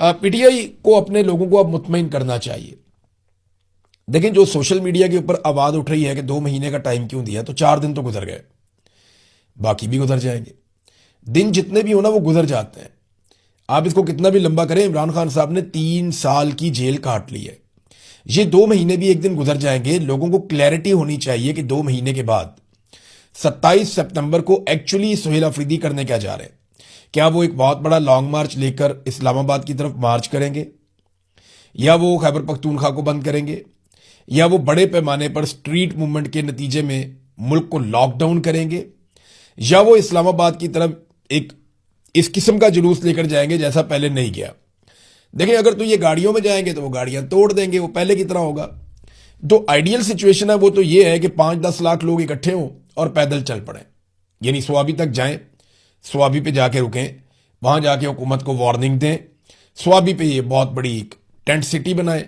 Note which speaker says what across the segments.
Speaker 1: PTI को अपने लोगों को अब मुतमईन करना चाहिए। देखिए, जो सोशल मीडिया के ऊपर आवाज उठ रही है कि 2 महीने का टाइम क्यों दिया, तो 4 दिन तो गुजर गए, बाकी भी गुजर जाएंगे। दिन जितने भी हो ना वो गुजर जाते हैं। आप इसको कितना भी लंबा करें, इमरान खान साहब ने 3 साल की जेल काट ली है। ये 2 महीने भी एक दिन गुजर जाएंगे। लोगों को क्लैरिटी होनी चाहिए कि 2 महीने के बाद 27 सितंबर को एक्चुअली सुहेल अफरीदी करने क्या जा रहे हैं। क्या वो एक बहुत बड़ा लॉन्ग मार्च लेकर इस्लामाबाद की तरफ मार्च करेंगे, या वो खैबर पख्तूनख्वा को बंद करेंगे, या वो बड़े पैमाने पर स्ट्रीट मूवमेंट के नतीजे में मुल्क को लॉकडाउन करेंगे, या वो इस्लामाबाद की तरफ एक इस किस्म का जुलूस लेकर जाएंगे जैसा पहले नहीं गया। देखिए, अगर तो ये गाड़ियों में जाएंगे तो वो गाड़ियां तोड़ देंगे, वो पहले की तरह होगा। जो आइडियल सिचुएशन है वो तो ये है कि 5-10 लाख लोग इकट्ठे हों और पैदल चल पड़े, यानी स्वाबी तक जाएं, स्वाबी पे जाके रुकें, वहां जाके हुकूमत को वार्निंग दें, स्वाबी पे ये बहुत बड़ी एक टेंट सिटी बनाएं,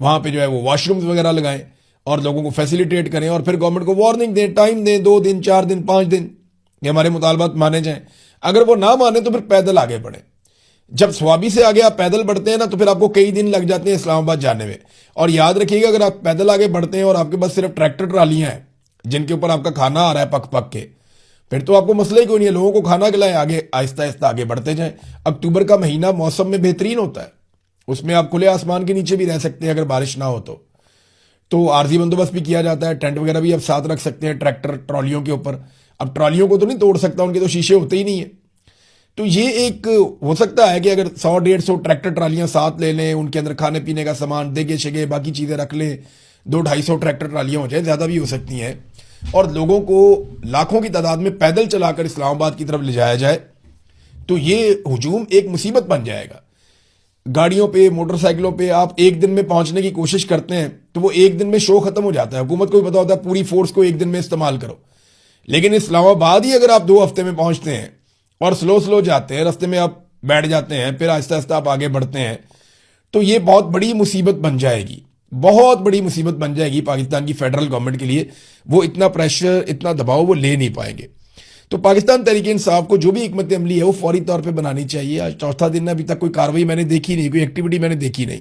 Speaker 1: वहां पे जो है वो वॉशरूम्स वगैरह लगाएं और लोगों को फैसिलिटेट करें, और फिर गवर्नमेंट को वार्निंग दें, टाइम दें, 2 दिन 4 दिन 5 दिन कि हमारे मुतालबात माने जाएं। अगर वो ना माने तो फिर पैदल आगे बढ़े। जब स्वाबी से आगे आप पैदल बढ़ते हैं ना, तो फिर आपको कई दिन लग जाते हैं इस्लामाबाद जाने में। और याद रखिएगा, अगर आप पैदल आगे बढ़ते हैं और आपके पास सिर्फ ट्रैक्टर ट्रालियां हैं जिनके ऊपर आपका खाना आ रहा है पक पक के, फिर तो आपको मसला ही कोई नहीं है, लोगों को खाना खिलाएं, आगे आहिस्ता आहिस्ता आगे बढ़ते जाएं। अक्टूबर का महीना मौसम में बेहतरीन होता है, उसमें आप खुले आसमान के नीचे भी रह सकते हैं अगर बारिश ना हो तो आरजी बंदोबस्त भी किया जाता है, टेंट वगैरह भी आप साथ रख सकते हैं ट्रैक्टर ट्रॉलियों के ऊपर। अब ट्रॉलियों को तो नहीं तोड़ सकता, उनके तो शीशे होते ही नहीं है। तो ये एक हो सकता है कि अगर 100-150 ट्रैक्टर ट्रालियां साथ ले लें, उनके अंदर खाने पीने का सामान, देगे शेगे बाकी चीजें रख लें, 200-250 ट्रैक्टर ट्रालियां हो जाए, ज्यादा भी हो सकती हैं, और लोगों को लाखों की तादाद में पैदल चलाकर इस्लामाबाद की तरफ ले जाया जाए, तो ये हुजूम एक मुसीबत बन जाएगा। गाड़ियों पे, मोटरसाइकिलों पे आप एक दिन में पहुंचने की कोशिश करते हैं तो वो एक दिन में शो खत्म हो जाता है। हुकूमत को भी पता होता है पूरी फोर्स को एक दिन में इस्तेमाल करो, लेकिन इस्लामाबाद ही अगर आप 2 हफ्ते में पहुंचते हैं और स्लो स्लो जाते हैं, रास्ते में आप बैठ जाते हैं, फिर आहिस्ता आहिस्ता आप आगे बढ़ते हैं, तो ये बहुत बड़ी मुसीबत बन जाएगी, बहुत बड़ी मुसीबत बन जाएगी पाकिस्तान की फेडरल गवर्नमेंट के लिए। वो इतना प्रेशर, इतना दबाव वो ले नहीं पाएंगे। तो पाकिस्तान तहरीक इंसाफ को जो भी हिकमत अमली है वो फौरी तौर पे बनानी चाहिए। आज चौथा दिन है, अभी तक कोई कार्रवाई मैंने देखी नहीं, कोई एक्टिविटी मैंने देखी नहीं।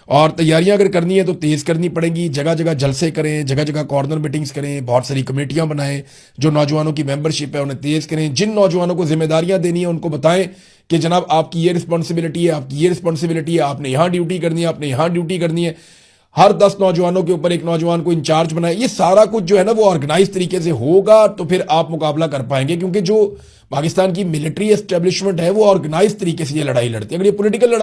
Speaker 1: और तैयारियां अगर करनी है तो तेज करनी पड़ेगी। जगह जगह जलसे करें, जगह जगह कॉर्नर मीटिंग्स करें, बहुत सारी कमेटियां बनाएं, जो नौजवानों की मेंबरशिप है उन्हें तेज करें। जिन नौजवानों को जिम्मेदारियां देनी है उनको बताएं कि जनाब आपकी ये रिस्पॉन्सिबिलिटी है, आपकी ये रिस्पॉन्सिबिलिटी है, आपने यहां ड्यूटी करनी है, आपने यहां ड्यूटी करनी है। हर 10 नौजवानों के ऊपर एक नौजवान को इंचार्ज बनाए। ये सारा कुछ जो है ना वो ऑर्गेनाइज तरीके से होगा तो फिर आप मुकाबला कर पाएंगे, क्योंकि जो पाकिस्तान की मिलिट्री एस्टेब्लिशमेंट है वो ऑर्गेनाइज तरीके से ये लड़ाई लड़ती है। अगर ये पॉलिटिकल